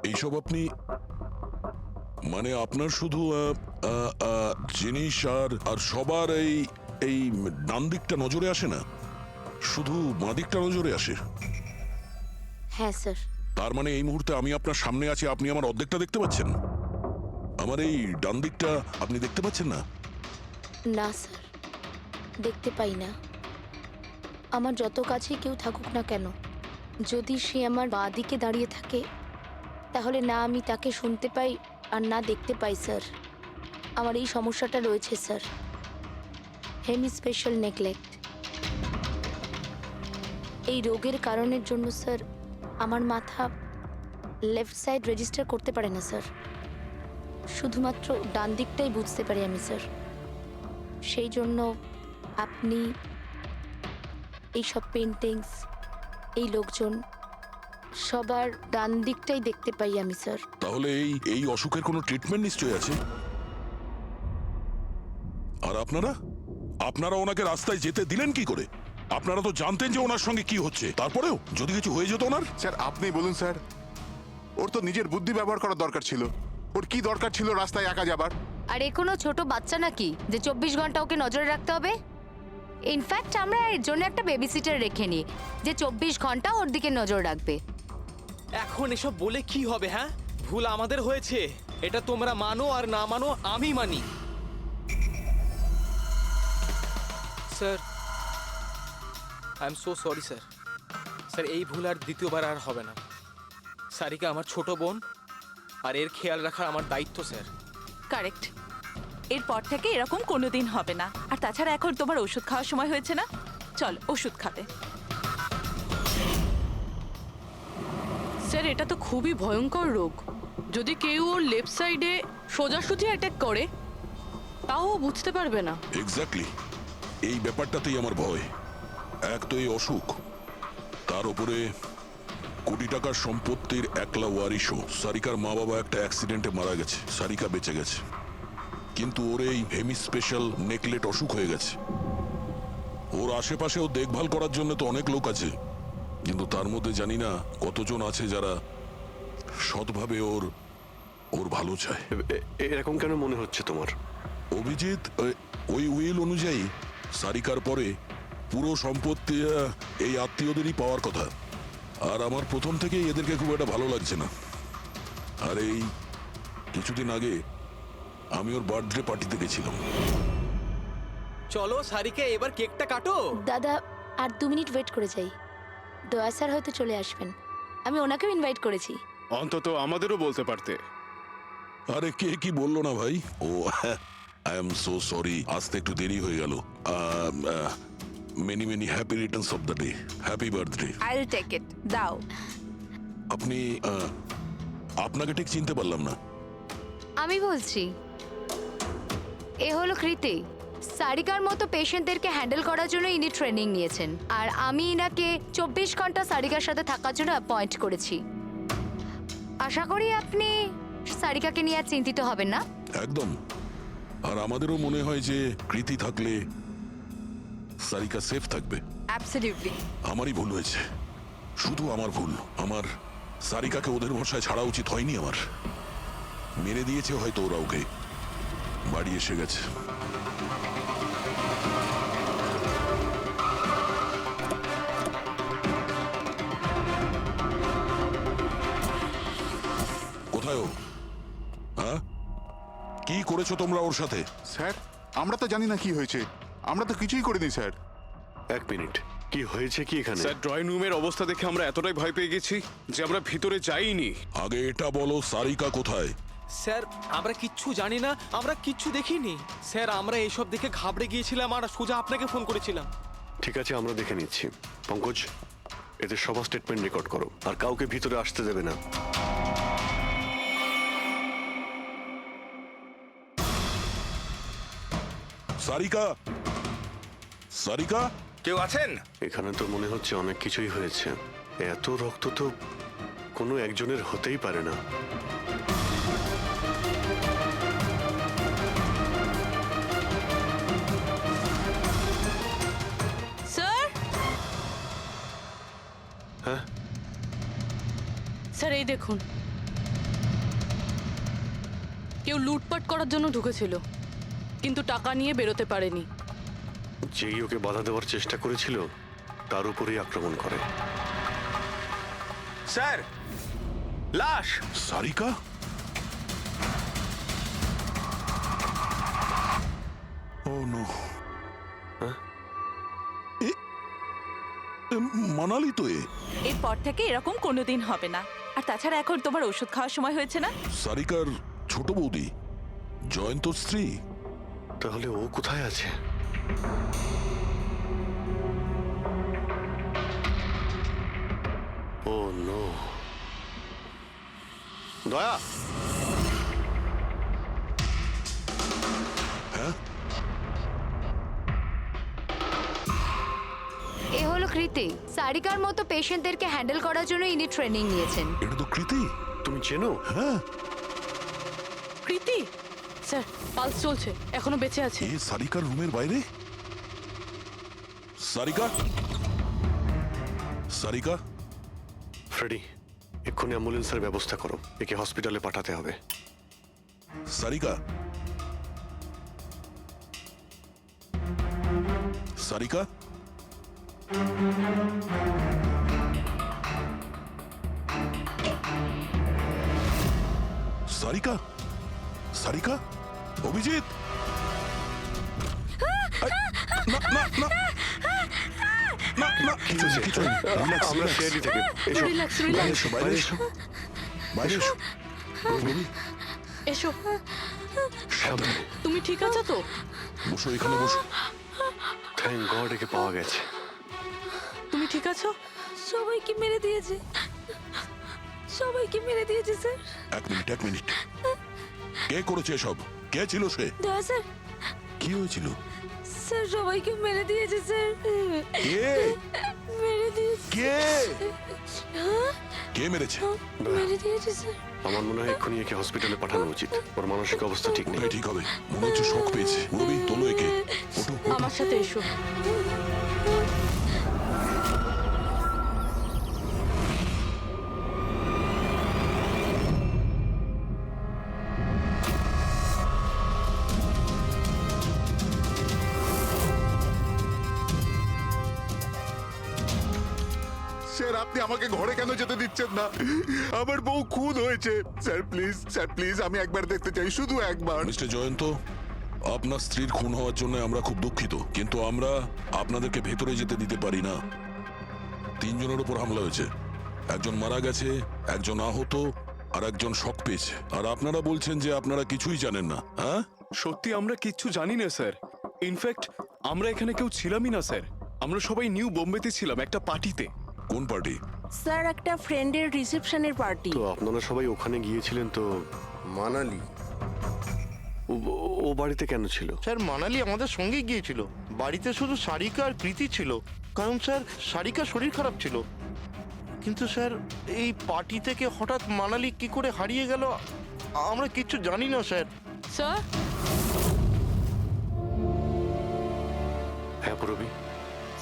এইসব আপনি মানে আপনার শুধু জিনিস আর আর সবার এই এই ডান দিকটা নজরে আসে না, শুধু বাঁ দিকটা নজরে আসে? হ্যাঁ স্যার। তার মানে এই মুহূর্তে আমি আপনার সামনে আছি, আপনি আমার অর্ধেকটা দেখতে পাচ্ছেন, আমার এই ডান দিকটা আপনি দেখতে পাচ্ছেন না? না স্যার, দেখতে পাই না। আমার যত কাছে কেউ থাকুক না কেন, যদি সে আমার বাঁ দিকে দাঁড়িয়ে থাকে তাহলে না আমি তাকে শুনতে পাই আর না দেখতে পাই স্যার। আমার এই সমস্যাটা রয়েছে স্যার, হেমি স্পেশাল নেগলেক্ট। এই রোগের কারণের জন্য স্যার আমার মাথা লেফট সাইড রেজিস্টার করতে পারে না স্যার, শুধুমাত্র ডান দিকটাই বুঝতে পারি আমি স্যার। সেই জন্য আপনি এইসব পেন্টিংস, এই লোকজন সবার ডান দিকটাই দেখতে পাই আমি স্যার। তাহলে এই এই অসুখের কোনো ট্রিটমেন্ট নিশ্চয়ই আছে। আর আপনারা আপনারা ওনাকে রাস্তায় যেতে দিলেন কি করে? আপনারা তো জানতেন যে ওনার সঙ্গে কি হচ্ছে, তারপরেও যদি কিছু হয়ে যেত ওনার। স্যার আপনি বলুন স্যার, ওর তো নিজের বুদ্ধি ব্যবহার করার দরকার ছিল। ওর কি দরকার ছিল রাস্তায় একা যাবার? আর এ কোনো ছোট বাচ্চা নাকি যে 24 ঘন্টা ওকে নজরে রাখতে হবে? ইনফ্যাক্ট আমরা এর জন্য একটা বেবি সিটার রেখে নিই যে 24 ঘন্টা ওর দিকে নজর রাখবে। এখন এসব বলে কি হবে? হ্যাঁ, ভুল আমাদের হয়েছে, এটা তোমরা মানো আর না মানো আমি মানি। Sir, I am so sorry sir. Sir এই ভুল আর দ্বিতীয়বার আর হবে না। সারিকা আমার ছোট বোন, আর এর খেয়াল রাখা আমার দায়িত্ব স্যার। কারেক্ট। এরপর থেকে এরকম কোনোদিন হবে না। আর তাছাড়া এখন তোমার ওষুধ খাওয়ার সময় হয়েছে না, চল ওষুধ খাবে। স্যার এটা তো খুবই ভয়ঙ্কর রোগ। যদি কেউ ওর লেফট সাইডে সোজাসুজি অ্যাটাক করে তাও ও বুঝতে পারবে না। এক্স্যাক্টলি, এই ব্যাপারটাতেই আমার ভয়। এক তো এই অসুখ, তার উপরে কোটি টাকার সম্পত্তির একলা ওয়ারিশও। সারিকার মা বাবা একটা অ্যাক্সিডেন্টে মারা গেছে, সারিকা বেঁচে গেছে, কিন্তু ওর এই হেমি স্পেশাল নেকলেট অসুখ হয়ে গেছে। ওর আশেপাশেও দেখভাল করার জন্য তো অনেক লোক আছে, কিন্তু তার মধ্যে জানি না কতজন আছে যারা সৎভাবে ওর ওর ভালো চায়। এরকম কেন মনে হচ্ছে তোমার? অভিজিৎ, ওই উইল অনুযায়ী সারিকার পরে পুরো সম্পত্তি এই আত্মীয়দেরই পাওয়ার কথা। আর আমার প্রথম থেকেই এদেরকে খুব একটা ভালো লাগছে না। আর এই কিছুদিন আগে আমি ওর বার্থডে পার্টিতে গেছিলাম। চলো সারিকা, এবার কেকটা কাটো। দাদা আর 2 মিনিট ওয়েট করে যাই, দয়া স্যার হয়তো চলে আসবেন। আমি ওনাকেও ইনভাইট করেছি। অন্তত আমাদেরও বলতে পারতে। আরে কে কি বললো না ভাই? Oh I am so sorry, আসতে একটু দেরি হয়ে গেল। Many many happy returns of the day, happy birthday. I will take it, দাও। আপনি আপনাকে ঠিক চিনতে পারলাম না। আমি বলছি, এ হলো কৃতি। সারিকার মতো পেশেন্টদেরকে হ্যান্ডেল করার জন্য ইনি ট্রেনিং নিয়েছেন, আর আমি ইনাকে 24 ঘন্টা সারিকার সাথে থাকার জন্য অ্যাপয়েন্ট করেছি। আশা করি আপনি সারিকাকে নিয়ে আর চিন্তিত হবেন না। একদম। আর আমাদেরও মনে হয় যে কৃতি থাকলে সারিকা সেফ থাকবে। অ্যাবসলিউটলি। আমারই ভুল হয়েছে, শুধু আমার ভুল। আমার সারিকাকে ওদের ভরসায় ছাড়া উচিত হয়নি। আমার মেরে দিয়েছে হয়তো ওরা ওকে। বাড়ি এসে গেছে। কোথায় ও? হ্যাঁ, কি করেছো তোমরা ওর সাথে? স্যার আমরা তো জানি না কি হয়েছে, আমরা তো কিছুই করিনি স্যার। এক মিনিট, কি হয়েছে কি এখানে? স্যার ড্রয়িং রুমের অবস্থা দেখে আমরা এতটাই ভয় পেয়ে গেছি যে আমরা ভিতরে যাইনি। আগে এটা বলো, সারিকা কোথায়? স্যার আমরা কিচ্ছু জানি না, আমরা কিচ্ছু দেখিনি স্যার। আমরা এইসব দেখে ঘাবড়ে গিয়েছিলাম আর সোজা আপনাকে ফোন করেছিলাম। ঠিক আছে, আমরা দেখে নিচ্ছি। পঙ্কজ, এদের সবার স্টেটমেন্ট রেকর্ড করো, আর কাউকে ভিতরে আসতে দেবে না। সারিকা, সারিকা, কেউ আছেন? এখানে তো মনে হচ্ছে অনেক কিছুই হয়েছে। এত রক্ত তো কোনো একজনের হতেই পারে না। স্যার, হ্যাঁ স্যার এই দেখুন। কেউ লুটপাট করার জন্য ঢুকেছিল, কিন্তু টাকা নিয়ে বেরোতে পারেনি। যেই ওকে বাধা দেওয়ার চেষ্টা করেছিল তার উপরেই আক্রমণ করে। স্যার, লাশ! সারিকা? ও নো। মানালি তো এ। এরপর থেকে এরকম কোনোদিন হবে না। আর তাছাড়া এখন তোমার ওষুধ খাওয়ার সময় হয়েছে না? সারিকার ছোট বৌদি, জয়ন্তর স্ত্রী। তাহলে ও কোথায় আছে? ও নো। দয়া, হ্যাঁ? এ হলো কৃতি। সারিকার মতো পেশেন্টদেরকে হ্যান্ডেল করার জন্য ইনি ট্রেনিং নিয়েছেন। এটা তো কৃতি। তুমি চেনো? হ্যাঁ, কৃতি স্যার, পালস চলছে, এখনো বেঁচে আছে। এ সারিকার রুমের বাইরে। সারিকা? সারিকা? ফ্রেডি, এক্ষুনি অ্যাম্বুলেন্সের ব্যবস্থা করো, একে হসপিটালে পাঠাতে হবে। সারিকা? সারিকা? সারিকা? সারিকা? অভিজিৎ? না না না না না, কিছু নেই, কিছু নেই। Relax, আমরা relax. সিআইডি থেকে এসো। রিল্যাক্স, বাইরে রিল্যাক্স। এসো, বাইরে এসো, বাইরে এসো। রবি, এসো, সাবধানে। তুমি ঠিক আছো তো? বসো, এখানে বসো। থ্যাংক গড একে পাওয়া গেছে। তুমি ঠিক আছো? সবাইকে মেরে দিয়েছে, সবাইকে মেরে দিয়েছে স্যার। এক মিনিট, এক মিনিট। কে করেছে এসব? কে ছিল সে? দয়া স্যার, কি হয়েছিল? স্যার সবাইকে মেরে দিয়েছে স্যার। কে? মেরে দিয়েছে, কে? কে মেরেছে? মেরে দিয়েছে স্যার। আমার মনে হয় এক্ষুনি একে হসপিটালে পাঠানো উচিত, ওর মানসিক অবস্থা ঠিক নেই। ওটাই ঠিক হবে, মনে হচ্ছে শক পেয়েছে। রবি, তোলো একে। ওঠো, ওঠো। আমার সাথে এসো। স্যার, আপনি আমাকে ঘরে কেন যেতে দিচ্ছেন না? আমার বউ খুন হয়েছে। স্যার প্লিজ, স্যার প্লিজ, আমি একবার দেখতে চাই, শুধু একবার। মিস্টার জয়ন্ত, আপনার স্ত্রীর খুন হওয়ার জন্য আমরা খুব দুঃখিত, কিন্তু আমরা আপনাদেরকে ভেতরে যেতে দিতে পারি না। 3 জনের উপর হামলা হয়েছে, একজন মারা গেছে, একজন আহত, আর একজন শক পেয়েছে। আর আপনারা বলছেন যে আপনারা কিছুই জানেন না। হ্যাঁ, সত্যি আমরা কিচ্ছু জানি না স্যার। ইনফ্যাক্ট আমরা এখানে কেউ ছিলামই না স্যার। আমরা সবাই নিউ বোম্বেতে ছিলাম একটা পার্টিতে। কোন পার্টি? স্যার একটা ফ্রেন্ডের রিসেপশনের পার্টি। তো আপনারা সবাই ওখানে গিয়েছিলেন তো? মানালি? ও বাড়িতে কেন ছিল? স্যার মানালি আমাদের সঙ্গে গিয়েছিল। বাড়িতে শুধু সারিকা আর কৃতি ছিল, কারণ স্যার সারিকা শরীর খারাপ ছিল। কিন্তু স্যার এই পার্টি থেকে হঠাৎ মানালি কি করে হারিয়ে গেল আমরা কিচ্ছু জানি না স্যার। স্যার, হ্যাঁ পূরবী,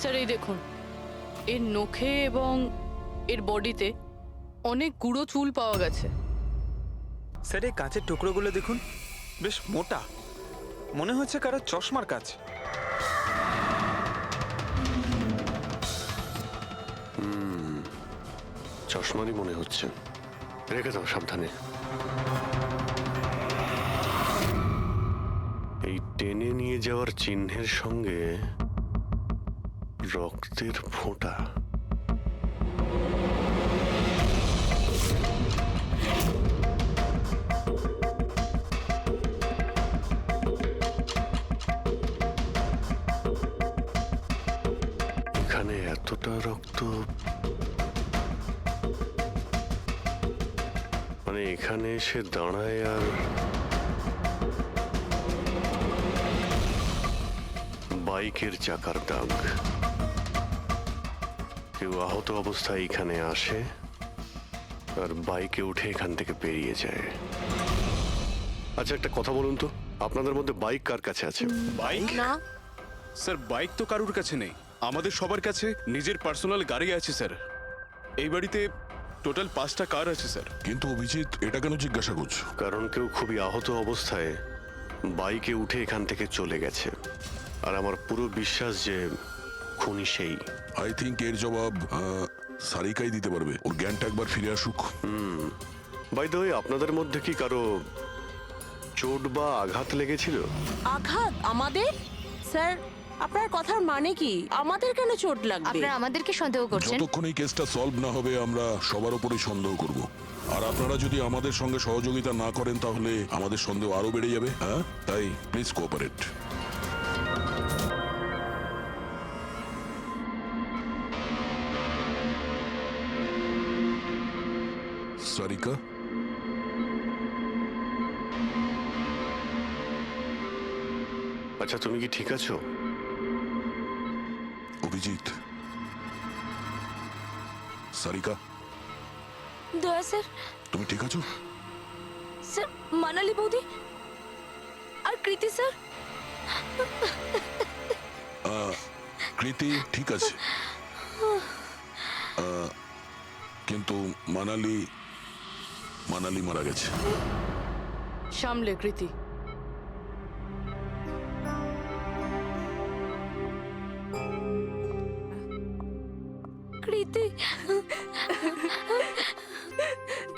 স্যার এই দেখুন, এর নখে এবং এর বডিতে অনেক গুঁড়ো চুল পাওয়া গেছে। স্যার, এই কাঁচের টুকরোগুলো দেখুন, বেশ মোটা, মনে হচ্ছে কারো চশমার কাজ। চশমারই মনে হচ্ছে। রেখে দাও সাবধানে। এই টেনে নিয়ে যাওয়ার চিহ্নের সঙ্গে রক্তের ফোঁটা। এখানে এতটা রক্ত, মানে এখানে এসে দাঁড়ায় আর বাইকের চাকার দাগ। কেউ আহত অবস্থায় এখানে আসে আর বাইকে উঠে এখান থেকে বেরিয়ে যায়। আচ্ছা একটা কথা বলুন তো, আপনাদের মধ্যে বাইক কার কাছে আছে? বাইক? না স্যার বাইক তো কারুর কাছে নেই, আমাদের সবার কাছে নিজের পার্সোনাল গাড়ি আছে স্যার। এই বাড়িতে টোটাল 5টা কার আছে স্যার। কিন্তু অভিজিৎ এটা কেন জিজ্ঞাসা করছো? কারণ কেউ খুবই আহত অবস্থায় বাইকে উঠে এখান থেকে চলে গেছে, আর আমার পুরো বিশ্বাস যে খুনি সেই। আই থিঙ্ক এর জবাব সারিকাই দিতে পারবে। ওর জ্ঞানটা একবার ফিরে আসুক। বাই দ্য ওয়ে, আপনাদের মধ্যে কি কারো চোট বা আঘাত লেগেছিল? আঘাত আমাদের? স্যার, আপনার কথার মানে কি? আমাদের কেন চোট লাগবে? আপনারা আমাদেরকে সন্দেহ করছেন? যতক্ষণ এই কেসটা সলভ না হবে আমরা সবার উপরেই সন্দেহ করব। আর আপনারা যদি আমাদের সঙ্গে সহযোগিতা না করেন তাহলে আমাদের সন্দেহ আরো বেড়ে যাবে। হ্যাঁ, তাই প্লিজ কোঅপারেট। সারিকা, আচ্ছা, তুমি কি ঠিক আছো? অভিজিৎ, সারিকা, দয়া স্যার, তুমি ঠিক আছো? স্যার মানালি বৌদি আর কৃতি স্যার। কৃতি ঠিক আছে, কিন্তু মানালি মারা গেছে। সামলে কৃতি। কৃতি,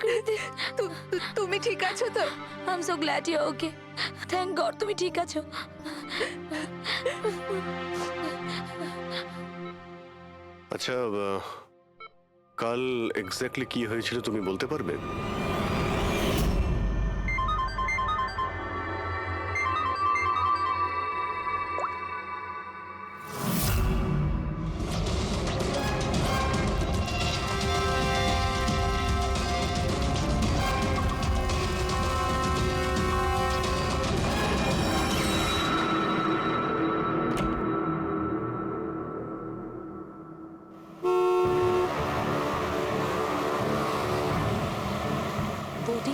কৃতি, তুমি ঠিক আছো তো? I am so glad you okay. Thank God তুমি ঠিক আছো। আচ্ছা, কাল এক্স্যাক্টলি কি হয়েছিল তুমি বলতে পারবে? বৌদি,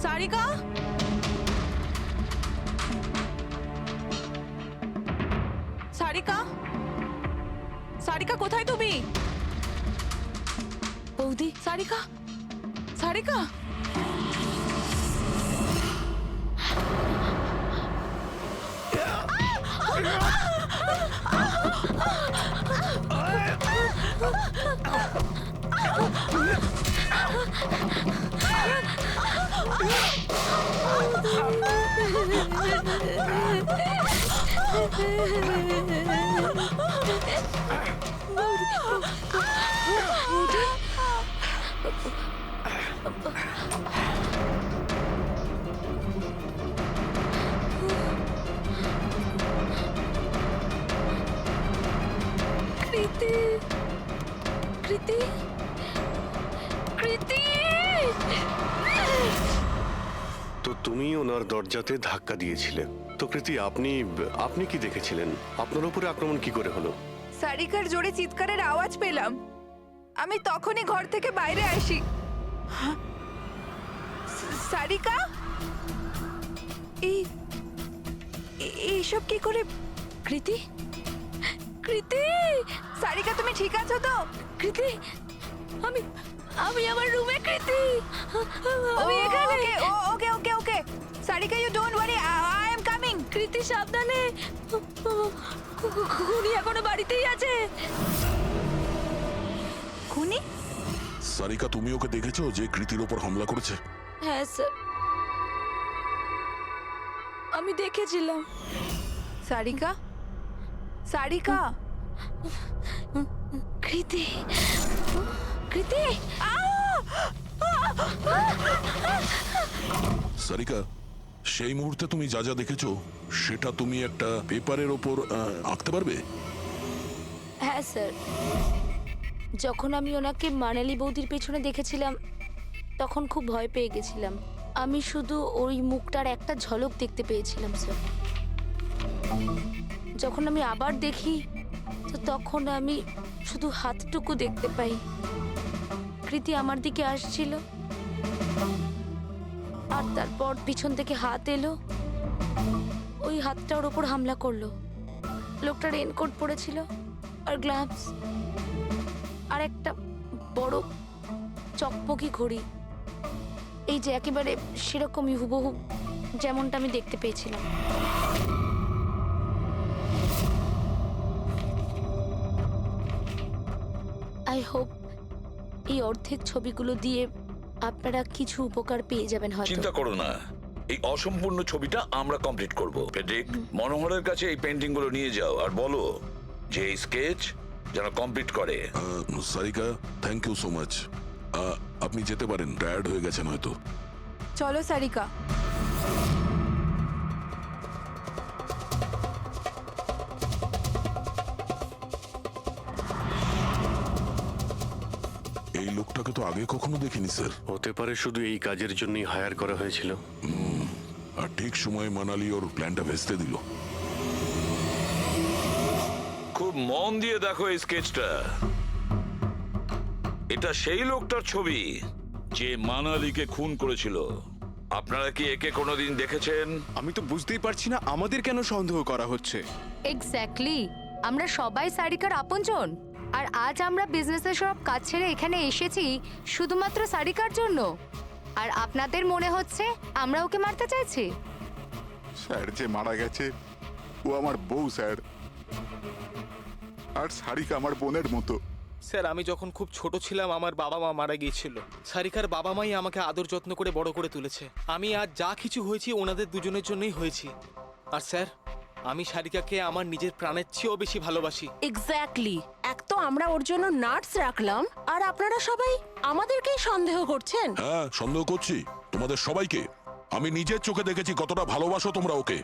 সারিকা, সারিকা, সারিকা কোথায় তুমি? বৌদি, সারিকা, সারিকা, কৃতি, কৃতি, কৃতি। তো তুমি ওনার দরজাতে ধাক্কা দিয়েছিলে। তো কৃতি, আপনি কি দেখেছিলেন? আপনার উপরে আক্রমণ কি করে হলো? সারিকার জোরে চিৎকারের আওয়াজ পেলাম, আমি তখনই ঘর থেকে বাইরে আসি। সারিকা, এইসব কি করে? কৃতি, কৃতি, সারিকা তুমি ঠিক আছো তো? কৃতি, আমি আমি আমার রুমে। কৃতি, আমি ও, এখানে। Okay okay okay Sarika, you don't worry, I am coming. Kriti সাবধানে, খুনি এখনো বাড়িতেই আছে। খুনি? সারিকা, তুমি ওকে দেখেছো যে কৃতির ওপর হামলা করেছে? হ্যাঁ স্যার, আমি দেখেছিলাম। সারিকা, সারিকা, কৃতি, কৃতি, সারিকা, সেই মুহূর্তে তুমি যা যা দেখেছো সেটা তুমি একটা পেপারের ওপর আঁকতে পারবে? হ্যাঁ স্যার, যখন আমি ওনাকে মানালি বৌদির পেছনে দেখেছিলাম তখন খুব ভয় পেয়ে গেছিলাম। আমি শুধু ওই মুখটার একটা ঝলক দেখতে পেয়েছিলাম স্যার। যখন আমি আবার দেখি তো তখন আমি শুধু হাতটুকু দেখতে পাই। কৃতি আমার দিকে আসছিল আর তারপর পিছন থেকে হাত এলো, ওই হাতটা ওর ওপর হামলা করলো। লোকটা রেনকোট পরেছিল আর গ্লাভস আর একটা বড় চকপকি ঘড়ি, এই যে একেবারে সেরকমই হুবহু যেমনটা আমি দেখতে পেয়েছিলাম। আই হোপ এই অর্ধেক ছবিগুলো দিয়ে আপনারা কিছু উপকার পেয়ে যাবেন হয়তো। চিন্তা করো না, এই অসম্পূর্ণ ছবিটা আমরা কমপ্লিট করব। ফেডরিক, মনোহরের কাছে এই পেন্টিং গুলো নিয়ে যাও আর বলো যে এই স্কেচ যেন কমপ্লিট করে। Sarika, thank you so much. আপনি যেতে পারেন, টায়ার্ড হয়ে গেছেন হয়তো। চলো সারিকা। এই লোকটাকে তো আগে কখনো দেখিনি স্যার। হতে পারে শুধু এই কাজের জন্যই হায়ার করা হয়েছিল। আর ঠিক সময়ে মানালি ওর প্ল্যানটা ভেস্তে দিল। খুব মন দিয়ে দেখো এই স্কেচটা। এটা সেই লোকটার ছবি যে মানালিকে খুন করেছিল। আপনারা কি একে কোনোদিন দেখেছেন? আমি তো বুঝতেই পারছি না আমাদের কেন সন্দেহ করা হচ্ছে। এক্স্যাক্টলি, আমরা সবাই সারিকার আপনজন, আর আজ আমরা বিজনেসের সব কাজ ছেড়ে এখানে এসেছি শুধুমাত্র সারিকার জন্য। আর আপনাদের মনে হচ্ছে আমরা ওকে মারতে চাইছি? স্যার যে মারা গেছে ও আমার বউ স্যার, আর সারিকা আমার বোনের মতো। স্যার, আমি যখন খুব ছোট ছিলাম আমার বাবা মা মারা গিয়েছিল। সারিকার বাবা মাই আমাকে আদর যত্ন করে বড় করে তুলেছে। আমি আজ যা কিছু হয়েছি ওনাদের দুজনের জন্যই হয়েছি। আর স্যার, আমি সারিকাকে আমার নিজের প্রাণের চেয়েও বেশি ভালোবাসি। এক্স্যাক্টলি, এক তো আমরা ওর জন্য নার্স রাখলাম, আর আপনারা সবাই আমাদেরকেই সন্দেহ করছেন। হ্যাঁ, সন্দেহ করছি তোমাদের সবাইকে। আমি নিজের চোখে দেখেছি কতটা ভালোবাসো তোমরা ওকে।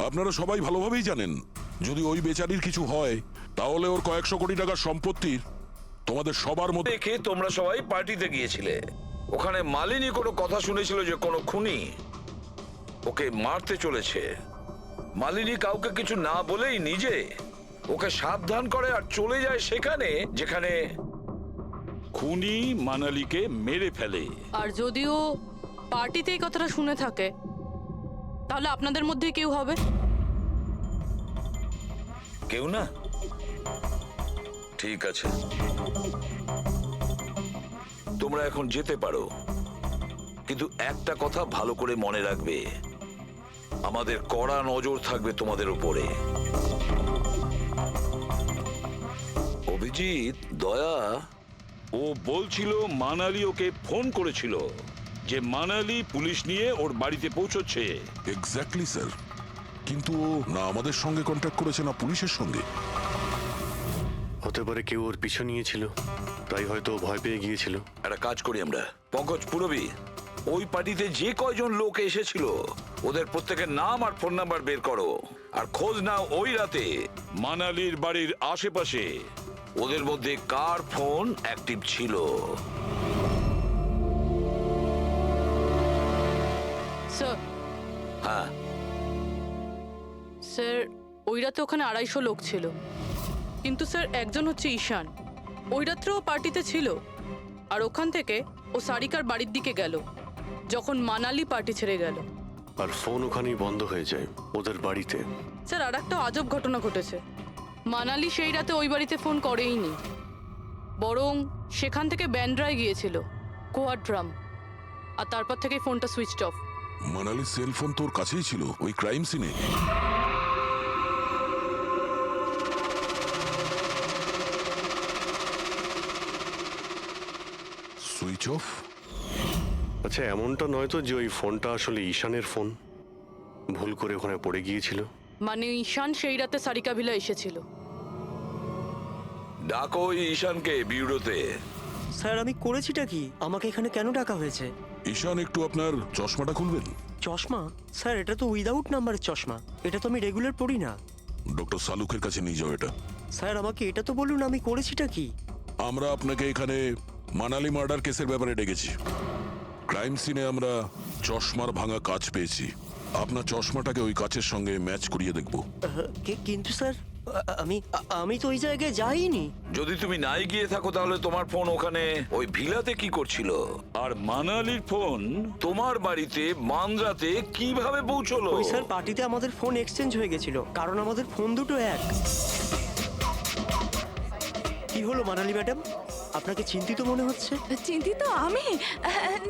আপনারা সবাই ভালোভাবেই জানেন যদি ওই বেচারির কিছু হয় তাহলে ওর কয়েকশো কোটি টাকার সম্পত্তির তোমাদের সবার মধ্যে। দেখে তোমরা সবাই পার্টিতে গিয়েছিলে, ওখানে মালিনী কোনো কথা শুনেছিল যে কোনো খুনি ওকে মারতে চলেছে। মালিনী কাউকে কিছু না বলেই নিজে ওকে সাবধান করে আর চলে যায় সেখানে যেখানে খুনি মানালিকে মেরে ফেলে। আর যদিও পার্টিতে এই কথাটা শুনে থাকে তাহলে আপনাদের মধ্যে কেউ হবে? কেউ না? ঠিক আছে, তোমরা এখন যেতে পারো, কিন্তু একটা কথা ভালো করে মনে রাখবে, আমাদের কড়া নজর থাকবে তোমাদের উপরে। অভিজিৎ, দয়া, ও বলছিল মানালি ওকে ফোন করেছিল যে মানালি পুলিশ নিয়ে ওর বাড়িতে পৌঁছচ্ছে। এক্স্যাক্টলি স্যার, কিন্তু ও না আমাদের সঙ্গে কন্ট্যাক্ট করেছে না পুলিশের সঙ্গে। হতে পারে কেউ ওর পিছু নিয়েছিল, তাই হয়তো ও ভয় পেয়ে গিয়েছিল। একটা কাজ করি আমরা, পঙ্কজ পুরবি, ওই পার্টিতে যে কয়জন লোক এসেছিল ওদের প্রত্যেকের নাম আর ফোন নাম্বার বের করো, আর খোঁজ নাও ওই রাতে মানালির বাড়ির আশেপাশে ওদের মধ্যে কার ফোন অ্যাক্টিভ ছিল। স্যার, হ্যাঁ স্যার, ওই রাতে ওখানে 250 লোক ছিল, কিন্তু স্যার একজন হচ্ছে ঈশান। ওই রাত্রেও পার্টিতে ছিল, আর ওখান থেকে ও সারিকার বাড়ির দিকে গেল যখন মানালি পার্টি ছেড়ে গেল। আর ফোন ওখানেই বন্ধ হয়ে যায় ওদের বাড়িতে। স্যার, আর একটা আজব ঘটনা ঘটেছে। মানালি সেই রাতে ওই বাড়িতে ফোন করেইনি, বরং সেখান থেকে ব্যান্ড্রায় গিয়েছিল কোয়াড্রাম, আর তারপর থেকে ফোনটা সুইচড অফ। মানালির সেলফোন তোর কাছেই ছিল ওই ক্রাইম সিনে? Switch off? আচ্ছা, এমনটা নয় তো যে ওই ফোনটা আসলে ঈশানের ফোন, ভুল করে ওখানে পড়ে গিয়েছিল? মানে ঈশান সেই রাতে সারিকা ভিলা এসেছিল। ডাকো ওই ঈশানকে বিউরোতে। স্যার, আমি করেছিটা কি? আমাকে এখানে কেন ডাকা হয়েছে? ঈশান, একটু আপনার চশমাটা খুলবেন? চশমা? স্যার, এটা তো উইদাউট নাম্বারের চশমা, এটা তো আমি রেগুলার পড়ি না। ডক্টর সালুকের কাছে নিয়ে যাও এটা। স্যার, আমাকে এটা তো বলুন, আমি করেছিটা কি? আমরা আপনাকে এখানে মানালি মার্ডার কেসের ব্যাপারে ডেকেছি। ক্রাইম সিনে আমরা চশমার ভাঙা কাঁচ পেয়েছি। আপনার চশমাটাকে ওই কাচের সঙ্গে ম্যাচ করিয়ে দেখব। কিন্তু স্যার, আমি তো ওই জায়গায় যাইনি। যদি তুমি নাই গিয়ে থাকো তাহলে তোমার ফোন ওখানে ওই ভিলাতে কি করছিল? আর মানালির ফোন তোমার বাড়িতে মান্দ্রাতে কিভাবে পৌঁছলো? ওই স্যার পার্টিতে আমাদের ফোন এক্সচেঞ্জ হয়ে গেছিল, কারণ আমাদের ফোন দুটো এক। কি হলো মানালি ম্যাডাম, আপনাকে চিন্তিত মনে হচ্ছে? চিন্তিত আমি?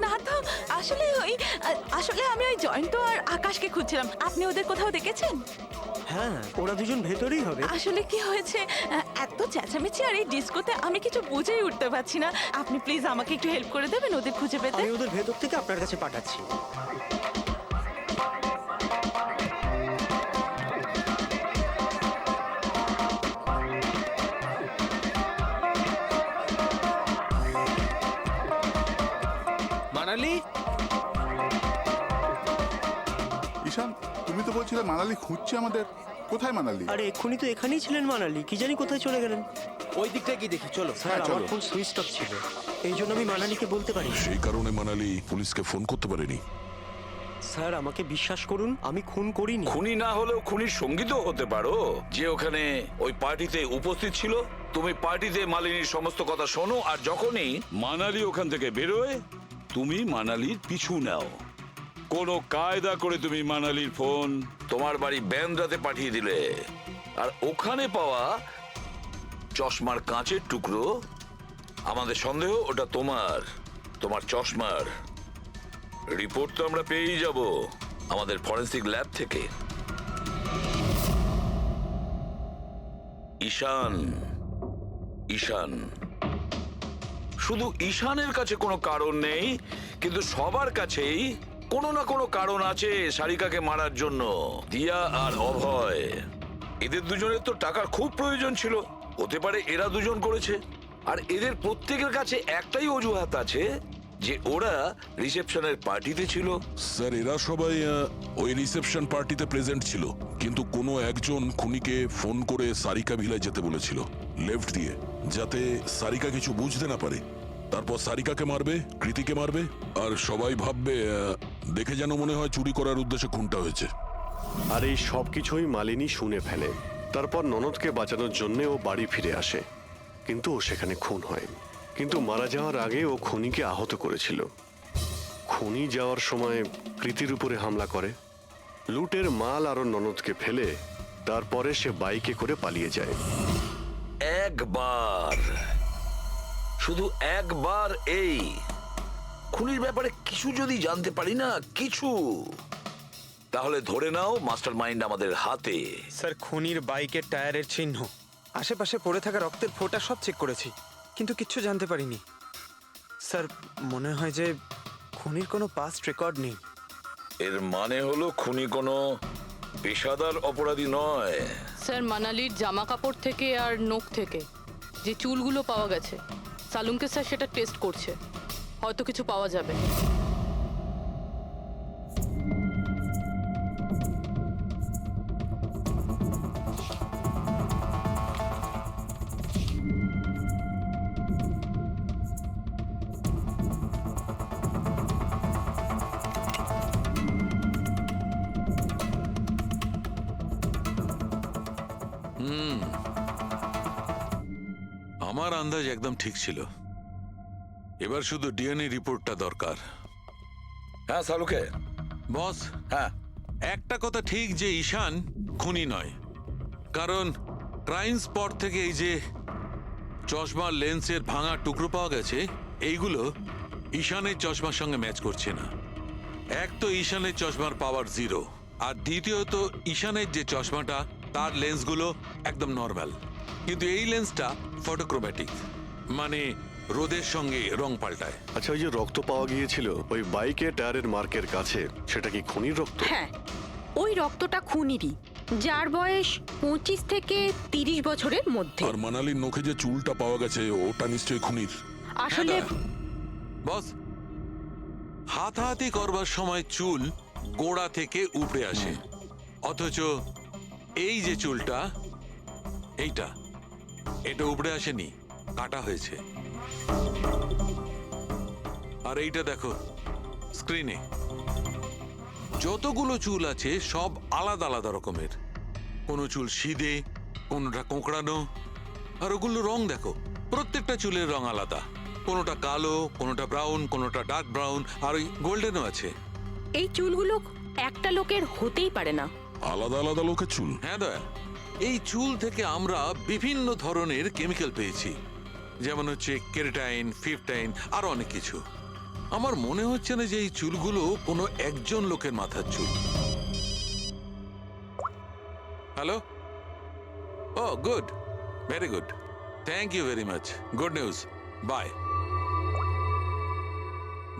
না তো, আসলে আমি ওই জয়ন্ত আর আকাশকে খুঁজছিলাম। আপনি ওদের কোথাও দেখেছেন? হ্যাঁ, ওরা দুজন ভেতরেই হবে। আসলে কি হয়েছে, এত চেঁচামেচি আর এই ডিস্কোতে আমি কিছু বুঝেই উঠতে পারছি না। আপনি প্লিজ আমাকে একটু হেল্প করে দেবেন ওদের খুঁজে পেতে? আমি ওদের ভেতর থেকে আপনার কাছে পাঠাচ্ছি। মানালি, ঈশান, তুমি তো বলছিলে মানালি খুঁজছে আমাদের। কোথায় মানালি? আরে এক্ষুনি তো এখানেই ছিলেন মানালি, কি জানি কোথায় চলে গেলেন। ওই দিকটা কি দেখি, চলো। স্যার চলো। আমার ফোন সুইচ অফ ছিল, এই জন্য আমি মানালিকে বলতে পারি। সেই কারণে মানালি পুলিশকে ফোন করতে পারেনি। স্যার আমাকে বিশ্বাস করুন, আমি খুন করিনি। খুনি না হলেও খুনির সঙ্গী তো হতে পারো, যে ওখানে ওই পার্টিতে উপস্থিত ছিল। তুমি পার্টিতে মালিনীর সমস্ত কথা শোনো, আর যখনই মানালি ওখান থেকে বেরোয় তুমি মানালির পিছু নাও। কোনো কায়দা করে তুমি মানালির ফোন তোমার বাড়ি ব্যান্দ্রাতে পাঠিয়ে দিলে, আর ওখানে পাওয়া চশমার কাঁচের টুকরো, আমাদের সন্দেহ ওটা তোমার চশমার রিপোর্ট তো আমরা পেয়েই যাব আমাদের ফরেন্সিক ল্যাব থেকে। ঈশান, শুধু ঈশানের কাছে কোনো কারণ নেই, কিন্তু সবার কাছেই কোনো না কোনো কারণ আছে সারিকাকে মারার জন্য। দিয়া আর অভয়, এদের দুজনের তো টাকার খুব প্রয়োজন ছিল, হতে পারে এরা দুজন করেছে। আর এদের প্রত্যেকের কাছে একটাই অজুহাত আছে, যে ওরা রিসেপশনের পার্টিতে ছিল। স্যার এরা সবাই ওই রিসেপশন পার্টিতে প্রেজেন্ট ছিল, কিন্তু কোনো একজন খুনিকে ফোন করে সারিকা ভিলায় যেতে বলেছিল লেফট দিয়ে, যাতে সারিকা কিছু বুঝতে না পারে। তারপর সারিকাকে মারবে, কৃতিকে মারবে, আর সবাই ভাববে দেখে যেন মনে হয় চুরি করার উদ্দেশ্যে খুনটা হয়েছে। আর এই সব কিছুই মালিনী শুনে ফেলে। তারপর ননদকে বাঁচানোর জন্য ও বাড়ি ফিরে আসে, কিন্তু ও সেখানে খুন হয়। কিন্তু মারা যাওয়ার আগে ও খুনিকে আহত করেছিল। খুনি যাওয়ার সময় কৃতির উপরে হামলা করে, লুটের মাল আর ওর ননদকে ফেলে তারপরে সে বাইকে করে পালিয়ে যায়। শুধু একবার এই খুনির ব্যাপারে কিছু যদি জানতে পারি না, কিছু, তাহলে ধরে নাও মাস্টার মাইন্ড আমাদের হাতে। স্যার খুনির বাইকের টায়ারের চিহ্ন, আশেপাশে পড়ে থাকা রক্তের ফোঁটা সব চেক করেছি, কিন্তু কিচ্ছু জানতে পারিনি। স্যার মনে হয় যে খুনির কোনো পাস্ট রেকর্ড নেই। এর মানে হলো খুনি কোনো পেশাদার অপরাধী নয়। স্যার মানালির জামা কাপড় থেকে আর নখ থেকে যে চুলগুলো পাওয়া গেছে, সালুঙ্কে স্যার সেটা টেস্ট করছে, হয়তো কিছু পাওয়া যাবে। আমার আন্দাজ একদম ঠিক ছিল, এবার শুধু ডিএনএ রিপোর্টটা দরকার। হ্যাঁ সালুকে বস, হ্যাঁ একটা কথা ঠিক যে ঈশান খুনি নয়, কারণ ক্রাইম স্পট থেকে এই যে চশমার লেন্সের ভাঙা টুকরো পাওয়া গেছে, এইগুলো ঈশানের চশমার সঙ্গে ম্যাচ করছে না। এক তো ঈশানের চশমার পাওয়ার 0, আর দ্বিতীয়ত ঈশানের যে চশমাটা তার লেন্সগুলো একদম নর্মাল, কিন্তু এই লেন্সটা ফটোক্রোম্যাটিক, মানে রোদের সঙ্গে রং পাল্টায়। আচ্ছা, ওই যে রক্ত পাওয়া গিয়েছিল ওই বাইকে টায়ারের মার্কের কাছে, সেটা কি খুনির রক্ত? হ্যাঁ, ওই রক্তটা খুনিরই, যার বয়স 25 থেকে 30 বছরের মধ্যে। আর মানালির নখে যে চুলটা পাওয়া গেছে ওটা নিশ্চয়ই খুনির। আসলে বস, হাতাহাতি করবার সময় চুল গোড়া থেকে উপড়ে আসে, অথচ এই যে চুলটা, এটা উপড়ে আসেনি, কাটা হয়েছে। আর এইটা দেখো স্ক্রিনে, যতগুলো চুল আছে সব আলাদা আলাদা রকমের। কোনো চুল সিধে, কোনোটা কোঁকড়ানো, আর ওগুলো রং দেখো, প্রত্যেকটা চুলের রং আলাদা। কোনোটা কালো, কোনোটা ব্রাউন, কোনোটা ডার্ক ব্রাউন, আর ওই গোল্ডেনও আছে। এই চুলগুলো একটা লোকের হতেই পারে না। আলাদা আলাদা লোকের চুল? হ্যাঁ দয়া, এই চুল থেকে আমরা বিভিন্ন ধরনের কেমিক্যাল পেয়েছি, যেমন হচ্ছে কেরাটিন, ফিফটাইন, আরো অনেক কিছু। আমার মনে হচ্ছে না যে এই চুলগুলো কোনো একজন লোকের মাথার চুল। Hello? Oh good, very good, thank you very much, good news, bye.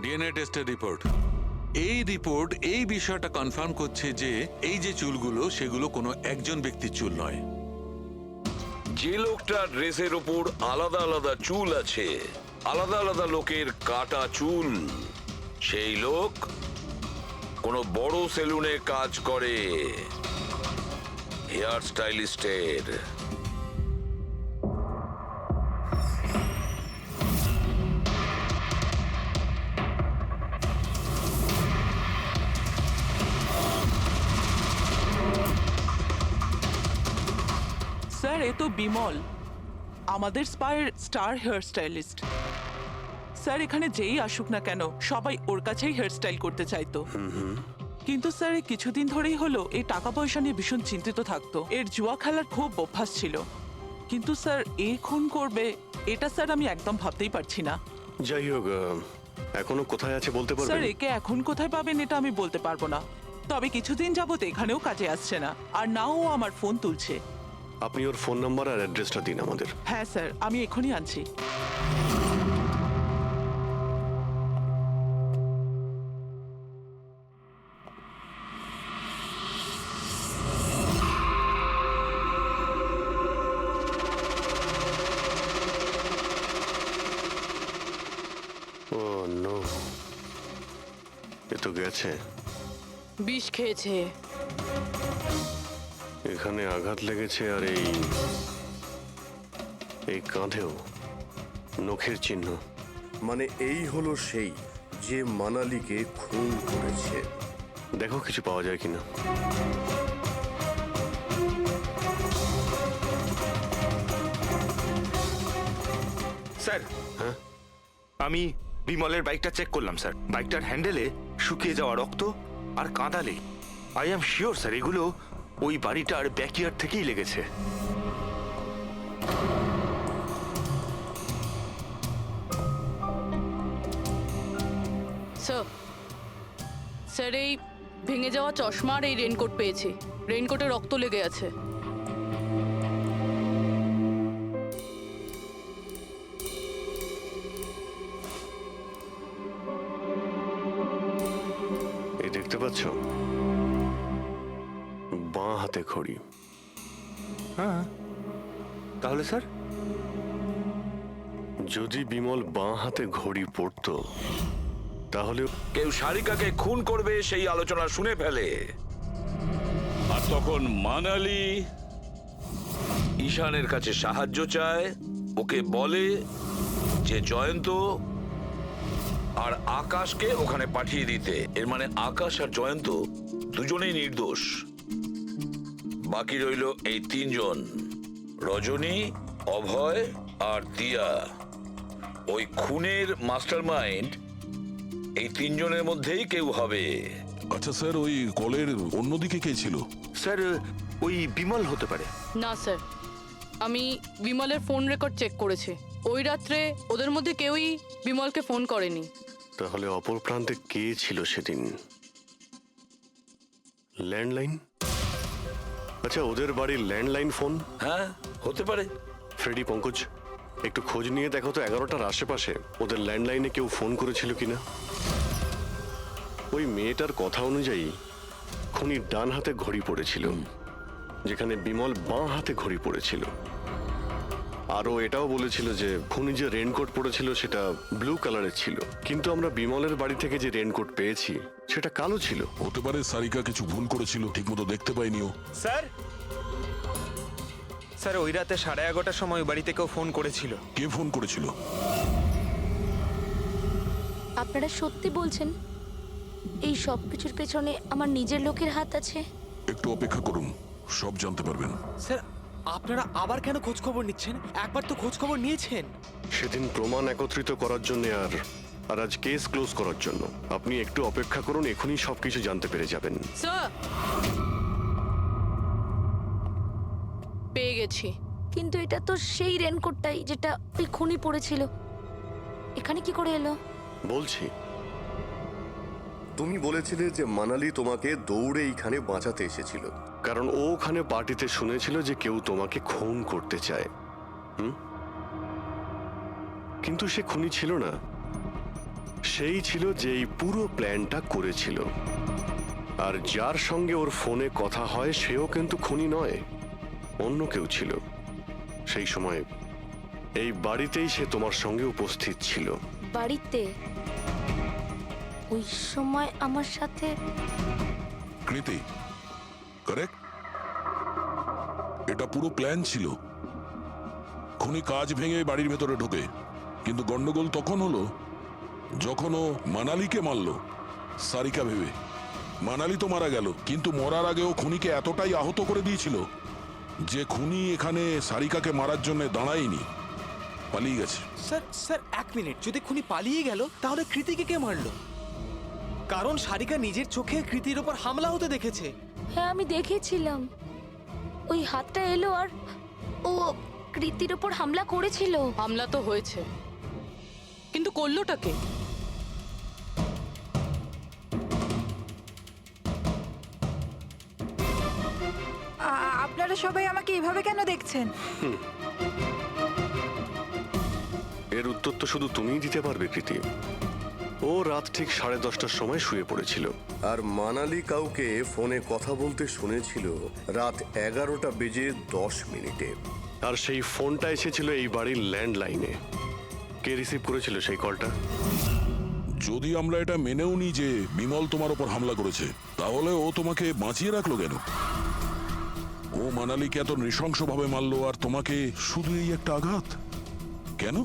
DNA টেস্টের রিপোর্ট, এই রিপোর্ট এই বিষয়টা কনফার্ম করছে যে এই যে চুলগুলো সেগুলো কোনো একজন ব্যক্তির চুল নয়। যে লোকটার ড্রেসের ওপর আলাদা আলাদা চুল আছে, আলাদা আলাদা লোকের কাটা চুল, সেই লোক কোনো বড় সেলুনে কাজ করে, হেয়ার স্টাইলিস্টের। স্যার, এ তো বিমল, আমাদের স্পায়ের স্টার হেয়ার স্টাইলিস্ট। স্যার, এখানে যেই আসুক না কেন সবাই ওর কাছেই হেয়ার স্টাইল করতে চাইতো। কিন্তু স্যার, এই কিছুদিন ধরেই হলো এই টাকা পয়সা নিয়ে ভীষণ চিন্তিত থাকতো। এর জুয়া খেলার খুব অভ্যাস ছিল। কিন্তু স্যার, এই খুন করবে এটা স্যার আমি একদম ভাবতেই পারছি না। যাই হোক, এখনো কোথায় আছে বলতে স্যার, পারবেন? একে এখন কোথায় পাবেন এটা আমি বলতে পারবো না, তবে কিছুদিন যাবত এখানেও কাজে আসছে না, আর নাও ও আমার ফোন তুলছে। আপনি ওর ফোন নাম্বার আর অ্যাড্রেসটা দিন আমাদের। হ্যাঁ স্যার, আমি এখনই আনছি। ও নো, এ তো গেছে। বিষ খেয়েছে। এখানে আঘাত লেগেছে, আর এই কাঁধেও নখের চিহ্ন। মানে এই হলো সেই যে মানালিকে খুন করেছে। দেখো কিছু পাওয়া যায় কিনা। স্যার, হ্যাঁ, আমি বিমলের বাইকটা চেক করলাম স্যার। বাইকটার হ্যান্ডেলে শুকিয়ে যাওয়া রক্ত আর কাঁদালে। আই এম শিওর স্যার এগুলো ওই বাড়িটার ব্যাকইয়ার্ড থেকেই লেগেছে। স্যার, স্যার, এই ভেঙে যাওয়া চশমা আর এই রেনকোট পেয়েছি। রেনকোটে রক্ত লেগে আছে। এই দেখতে পাচ্ছ, বাঁ হাতে ঘড়ি। হ্যাঁ, তাহলে স্যার যদি বিমল বাঁ হাতে ঘড়ি পরতো তাহলে কেউ সারিকাকে খুন করবে সেই আলোচনা শুনে ফেলে, আর তখন মানালি ঈশানের কাছে সাহায্য চায়। ওকে বলে যে জয়ন্ত আর আকাশকে ওখানে পাঠিয়ে দিতে। এর মানে আকাশ আর জয়ন্ত দুজনেই নির্দোষ। বাকি রইল এই তিনজন, রজনী, অভয় আর দিয়া। ওই খুনের মাস্টারমাইন্ড এই তিনজনের মধ্যেই কেউ হবে। আচ্ছা স্যার, ওই কলের অন্যদিকে কে ছিল? স্যার, ওই বিমল হতে পারে। না স্যার, আমি বিমলের ফোন রেকর্ড চেক করেছি। ওই রাত্রে ওদের মধ্যে কেউই বিমলকে ফোন করেনি। তাহলে অপর প্রান্তে কে ছিল সেদিন? ল্যান্ডলাইন? আচ্ছা, ওদের বাড়ির ল্যান্ডলাইন ফোন? হ্যাঁ, হতে পারে। ফ্রেডি, পঙ্কজ, একটু খোঁজ নিয়ে দেখো তো 11টার আশেপাশে ওদের ল্যান্ডলাইনে কেউ ফোন করেছিল কিনা। ওই মেয়েটার কথা অনুযায়ী খুনির ডান হাতে ঘড়ি পড়েছিল, যেখানে বিমল বাঁ হাতে ঘড়ি পড়েছিল। আরও এটাও বলেছিল যে খুনি যে রেনকোট পরেছিল সেটা ব্লু কালারের ছিল, কিন্তু আমরা বিমলের বাড়ি থেকে যে রেনকোট পেয়েছি সেটা কালো ছিল। হতে পারে সারিকা কিছু ভুল করেছিল, ঠিকমতো দেখতে পাইনি ও। স্যার, স্যার, ওই রাতে 11:30টার সময় বাড়িতে কেউ ফোন করেছিল। কে ফোন করেছিল? আপনারা সত্যি বলছেন এই সব কিছুর পেছনে আমার নিজের লোকের হাত আছে? একটু অপেক্ষা করুন, সব জানতে পারবেন। স্যার, আপনারা আবার কেন খোঁজ খবর নিচ্ছেন? একবার তো খোঁজ খবর নিয়েছেন। সেদিন প্রমাণ একত্রিত করার জন্য আর আজ কেস ক্লোজ করার জন্য। আপনি একটু অপেক্ষা করুন, এখনই সবকিছু জানতে পেরে যাবেন। স্যার, পেয়ে গেছি। কিন্তু এটা তো সেই রেনকোটটাই যেটা ওই খুনি পড়েছিল। এখানে কি করে এলো? বলছি, তুমি বলেছিলে যে মানালি তোমাকে দৌড়ে এইখানে বাঁচাতে এসেছিল। কারণ ও ওখানে পার্টিতে শুনেছিল যে কেউ তোমাকে খুন করতে চায়। কিন্তু সে খুনি ছিল না, সেই ছিল যে এই পুরো প্ল্যানটা করেছিল। আর যার সঙ্গে ওর ফোনে কথা হয় সেও কিন্তু খুনি নয়, অন্য কেউ ছিল। সেই সময় এই বাড়িতেই সে তোমার সঙ্গে উপস্থিত ছিল। বাড়িতে? ওই সময় আমার সাথে কৃতি, কারেক্ট? এটা পুরো প্ল্যান ছিল। খুনি কাজ ভেঙে বাড়ির ভেতরে ঢোকে, কিন্তু গন্ডগোল তখন হলো যখন ও মানালিকে মারলো সারিকা ভেবে। মানালি তো মারা গেল, কিন্তু মরার আগে ও খুনিকে এতটাই আহত করে দিয়েছিল যে খুনি এখানে সারিকাকে মারার জন্য দাঁড়ায়নি, পালিয়ে গেছে। Sir sir, 1 minute. যদি খুনি পালিয়ে গেল তাহলে কৃতিকে কে মারলো? কারণ সারিকা নিজের চোখে কৃতির ওপর হামলা হতে দেখেছে। হ্যাঁ, আমি দেখেছিলাম। ওই হাতটা এলো আর ও কৃতির ওপর হামলা করেছিল। হামলা তো হয়েছে, কিন্তু করলোটা কে? আপনারা সবাই আমাকে এভাবে কেন দেখছেন? এর উত্তর তো শুধু তুমিই দিতে পারবে কৃতি। ও রাত ঠিক 10:30টার সময় শুয়ে পড়েছিল। আর মানালি কাউকে ফোনে কথা বলতে শুনেছিল রাত 11:10 আর সেই ফোনটা এসেছিল এই বাড়ির ল্যান্ডলাইনে। কে রিসিভ করেছিল সেই কলটা? যদি আমরা এটা মেনেও নিই যে বিমল তোমার ওপর হামলা করেছে, তাহলে ও তোমাকে বাঁচিয়ে রাখলো কেন? ও মানালিকে এত নৃশংসভাবে মারলো আর তোমাকে শুধু এই একটা আঘাত কেন?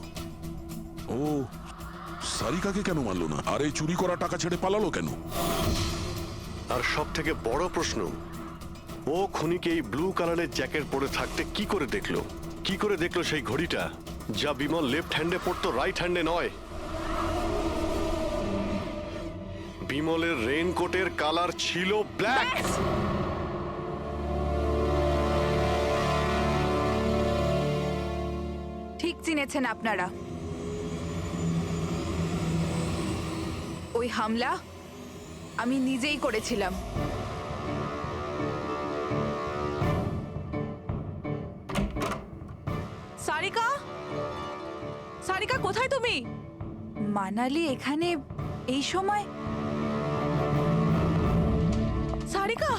ও সারিকাকে কেন মারলো না? আর এই চুরি করা টাকা ছেড়ে পালালো কেন? আর সব থেকে বড় প্রশ্ন, ও খুনিকে এই ব্লু কালারের জ্যাকেট পরে থাকতে কি করে দেখলো? কি করে দেখলো সেই ঘড়িটা যা বিমল লেফট হ্যান্ডে পড়তো, রাইট হ্যান্ডে নয়? বিমলের রেইনকোটের কালার ছিল ব্ল্যাক। ঠিক চিনেছেন আপনারা। ওই হামলা আমি নিজেই করেছিলাম। সারিকা, সারিকা কোথায় তুমি? মানালি এখানে এই সময়? সারিকা,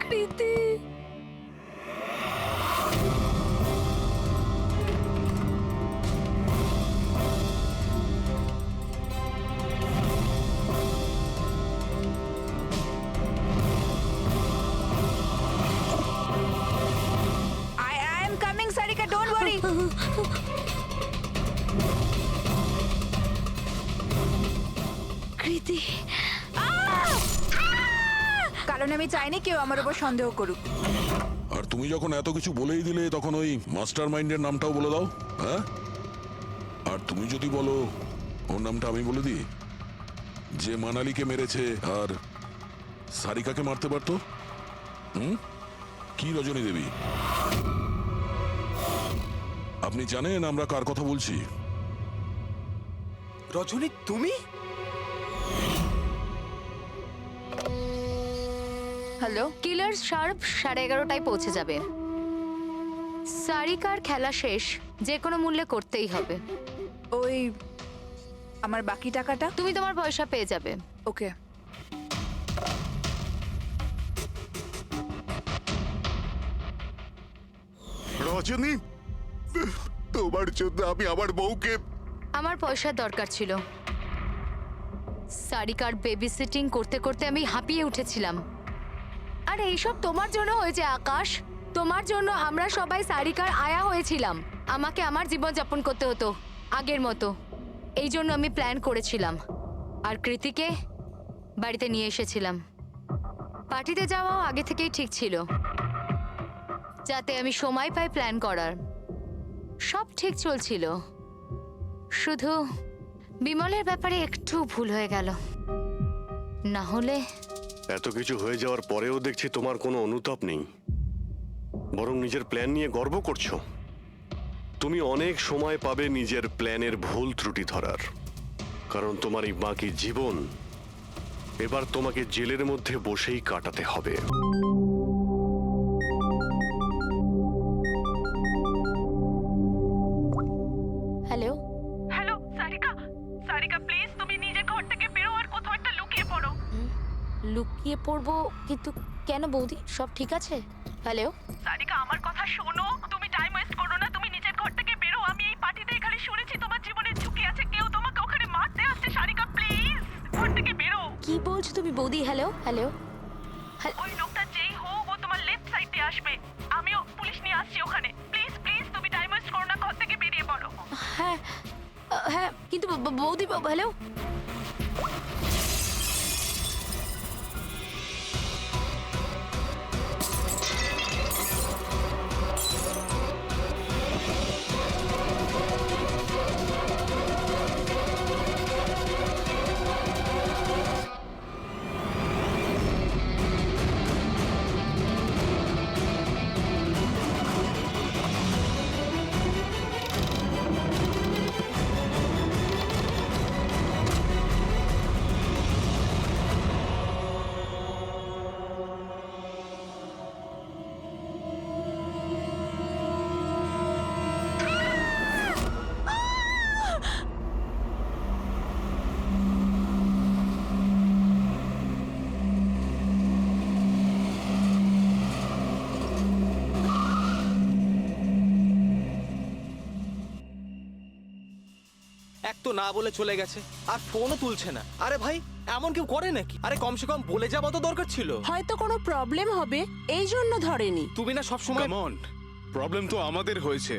কৃতি, I am coming, Sarika, don't worry. কৃতি। কারণ আমি চাইনি কেউ আমার উপর সন্দেহ করুক। আর তুমি যখন এত কিছু বলেই দিলে, তখন ওই মাস্টার মাইন্ডের নামটাও বলে দাও। হ্যাঁ, আর তুমি যদি বলো ওর নামটা আমি বলে দিই, যে মানালিকে মেরেছে আর সারিকাকে মারতে পারতো। কি রজনী দেবী? আপনি জানেন আমরা কার কথা বলছি? রজনী, তুমি? হ্যালো, কিলার শার্প 11:30টায় পৌঁছে যাবে। সারিকার খেলা শেষ, যে কোনো মূল্যে করতেই হবে। ওই আমার বাকি টাকাটা? তুমি তোমার পয়সা পেয়ে যাবে। ওকে। রজনী, তোমার জন্য আমি আমার বউকে আমার পয়সার দরকার ছিল। সারিকার বেবি সিটিং করতে করতে আমি হাঁপিয়ে উঠেছিলাম। আর এইসব তোমার জন্য হয়েছে আকাশ। তোমার জন্য আমরা সবাই সারিকার আয়া হয়েছিলাম। আমাকে আমার জীবন যাপন করতে হতো আগের মতো। এই জন্য আমি প্ল্যান করেছিলাম আর কৃতিকে বাড়িতে নিয়ে এসেছিলাম। পার্টিতে যাওয়াও আগে থেকেই ঠিক ছিল, যাতে আমি সময় পাই প্ল্যান করার। সব ঠিক চলছিল, শুধু বিমলের ব্যাপারে একটু ভুল হয়ে গেল। না হলে এত কিছু হয়ে যাওয়ার পরেও দেখছি তোমার কোনো অনুতাপ নেই, বরং নিজের প্ল্যান নিয়ে গর্ব করছো। তুমি অনেক সময় পাবে নিজের প্ল্যানের ভুল ত্রুটি ধরার, কারণ তোমার এই বাকি জীবন এবার তোমাকে জেলের মধ্যে বসেই কাটাতে হবে। Hello, hello Sarika, Sarika please তুমি নিজে ঘর থেকে বেরো আর কোথাও একটা লুকিয়ে পড়ো। লুকিয়ে পড়বো? কিন্তু কেন বৌদি, সব ঠিক আছে? হ্যালো সারিকা আমার কথা শোনো, তুমি টাইম ওয়েস্ট করো না, তুমি নিজের ঘর থেকে বেরো। আমি এই পার্টিতে এখানে শুনেছি তোমার জীবনের ঝুঁকি আছে, কেউ তোমাকে ওখানে মারতে আসছে। সারিকা প্লিজ ঘর থেকে বেরো। কি বলছো তুমি বৌদি? হ্যালো হ্যালো, ওই লোকটা যেই হোক ও তোমার লেফট সাইডে আসবে। আমিও পুলিশ নিয়ে আসছি ওখানে। প্লিজ প্লিজ তুমি টাইম ওয়েস্ট করো না, ঘর থেকে বেরিয়ে পড়ো। হ্যাঁ হ্যাঁ, কিন্তু বৌদি হ্যালো। এক তো না বলে চলে গেছে, আর ফোনও তুলছে না। আরে ভাই, এমন কেউ করে নাকি? আরে কমসে কম বলে যাওয়া তো দরকার ছিল। হয়তো কোনো প্রবলেম হবে এই জন্য ধরেনি। তুমি না সবসময় কাম অন, প্রবলেম তো আমাদের হয়েছে,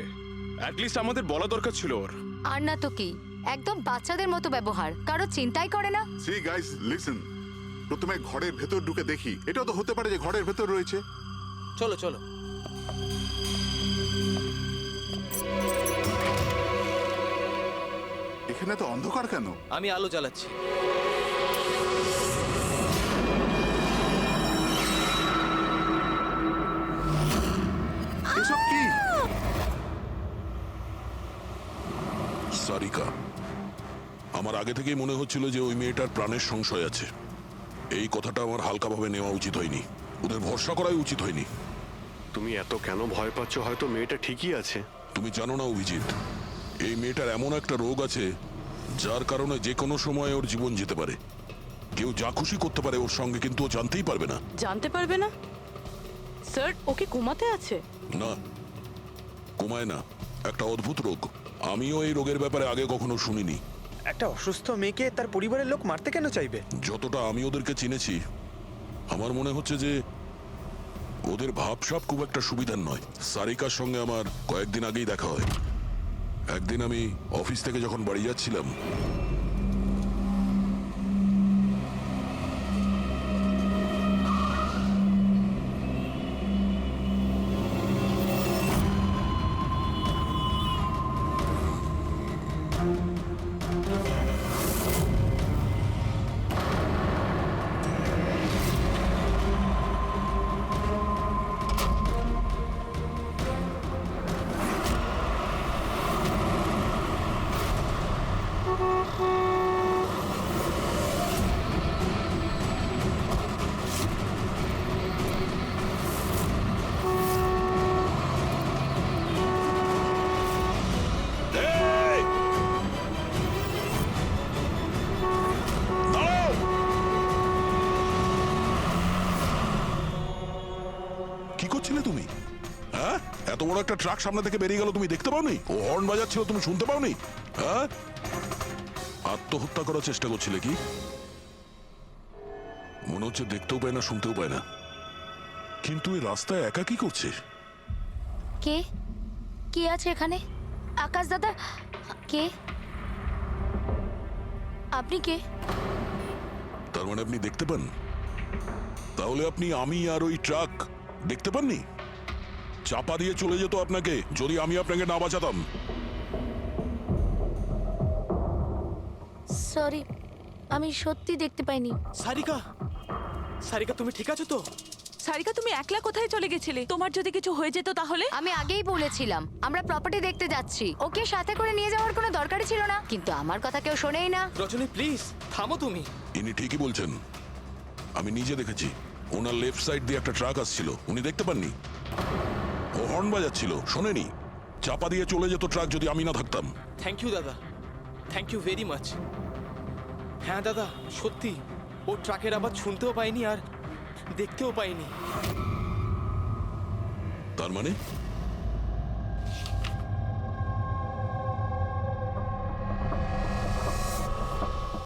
অ্যাটলিস্ট আমাদের বলা দরকার ছিল ওর। আর না তো কি, একদম বাচ্চাদের মতো ব্যবহার, কারো চিন্তাই করে না। সি গাইস লিসেন, প্রথমে ঘরের ভেতর ঢুকে দেখি। এটাও তো হতে পারে যে ঘরের ভেতর রয়েছে। চলো চলো। এখানে তো অন্ধকার কেন? আমি আলো জ্বালাচ্ছি। এসব কি? সারিকা, আমার আগে থেকেই মনে হচ্ছিল যে ওই মেয়েটার প্রাণের সংশয় আছে। এই কথাটা আমার হালকাভাবে নেওয়া উচিত হয়নি, ওদের ভরসা করাই উচিত হয়নি। তুমি এত কেন ভয় পাচ্ছ? হয়তো মেয়েটা ঠিকই আছে। তুমি জানো না অভিজিৎ, এই মেয়েটার এমন একটা রোগ আছে যার কারণে যে কোনো সময় ওর জীবন যেতে পারে। কেউ যা খুশি করতে পারে ওর সঙ্গে, কিন্তু ও জানতেই পারবে না। জানতে পারবে না? স্যার, ওকে কোমাতে আছে? না, কমায় না, একটা অদ্ভুত রোগ। আমিও এই রোগের ব্যাপারে আগে কখনো শুনিনি। একটা অসুস্থ মেয়েকে তার পরিবারের লোক মারতে কেন চাইবে? যতটা আমি ওদেরকে চিনেছি, আমার মনে হচ্ছে যে ওদের ভাবসাব খুব একটা সুবিধার নয়। সারিকার সঙ্গে আমার কয়েকদিন আগেই দেখা হয়। একদিন আমি অফিস থেকে যখন বাড়ি যাচ্ছিলাম, এত বড় একটা ট্রাক সামনে থেকে বেরিয়ে গেল, তুমি দেখতে পাওনি? ও হর্ন বাজাচ্ছিল, তুমি শুনতে পাওনি? হ্যাঁ, আত্মহত্যা করার চেষ্টা করছিলে কি? মনে হচ্ছে দেখতেও পায় না, শুনতেও পায় না। কিন্তু এই রাস্তায় একা কি করছে? কে কে আছে এখানে? আকাশ দাদা, কে আপনি? কে? তার মানে আপনি দেখতে পান? তাহলে আপনি আমি আর ওই ট্রাক দেখতে পাননি? চাপা দিয়ে চলে যেত আপনাকে যদি আমি আপনাকে না বাঁচাতাম। সরি, আমি সত্যি দেখতে পাইনি। সারিকা, সারিকা তুমি ঠিক আছো তো? সারিকা, তুমি একলা কোথায় চলে গেছিলে? তোমার যদি কিছু হয়ে যেত তাহলে? আমি আগেই বলেছিলাম আমরা প্রপার্টি দেখতে যাচ্ছি, ওকে সাথে করে নিয়ে যাওয়ার কোনো দরকারই ছিল না, কিন্তু আমার কথা কেউ শোনেই না। রজনী প্লিজ থামো তুমি। ইনি ঠিকই বলছেন, আমি নিজে দেখেছি। ওনার লেফট সাইড দিয়ে একটা ট্রাক আসছিল, উনি দেখতে পাননি। ও হর্ন বাজাচ্ছিল, শোনেনি। চাপা দিয়ে চলে যেত ট্রাক যদি আমি না থাকতাম। থ্যাংক ইউ দাদা, থ্যাংক ইউ ভেরি মাচ। হ্যাঁ দাদা, সত্যি ও ট্রাকের আওয়াজ শুনতেও পাইনি আর দেখতেও পাইনি। তার মানে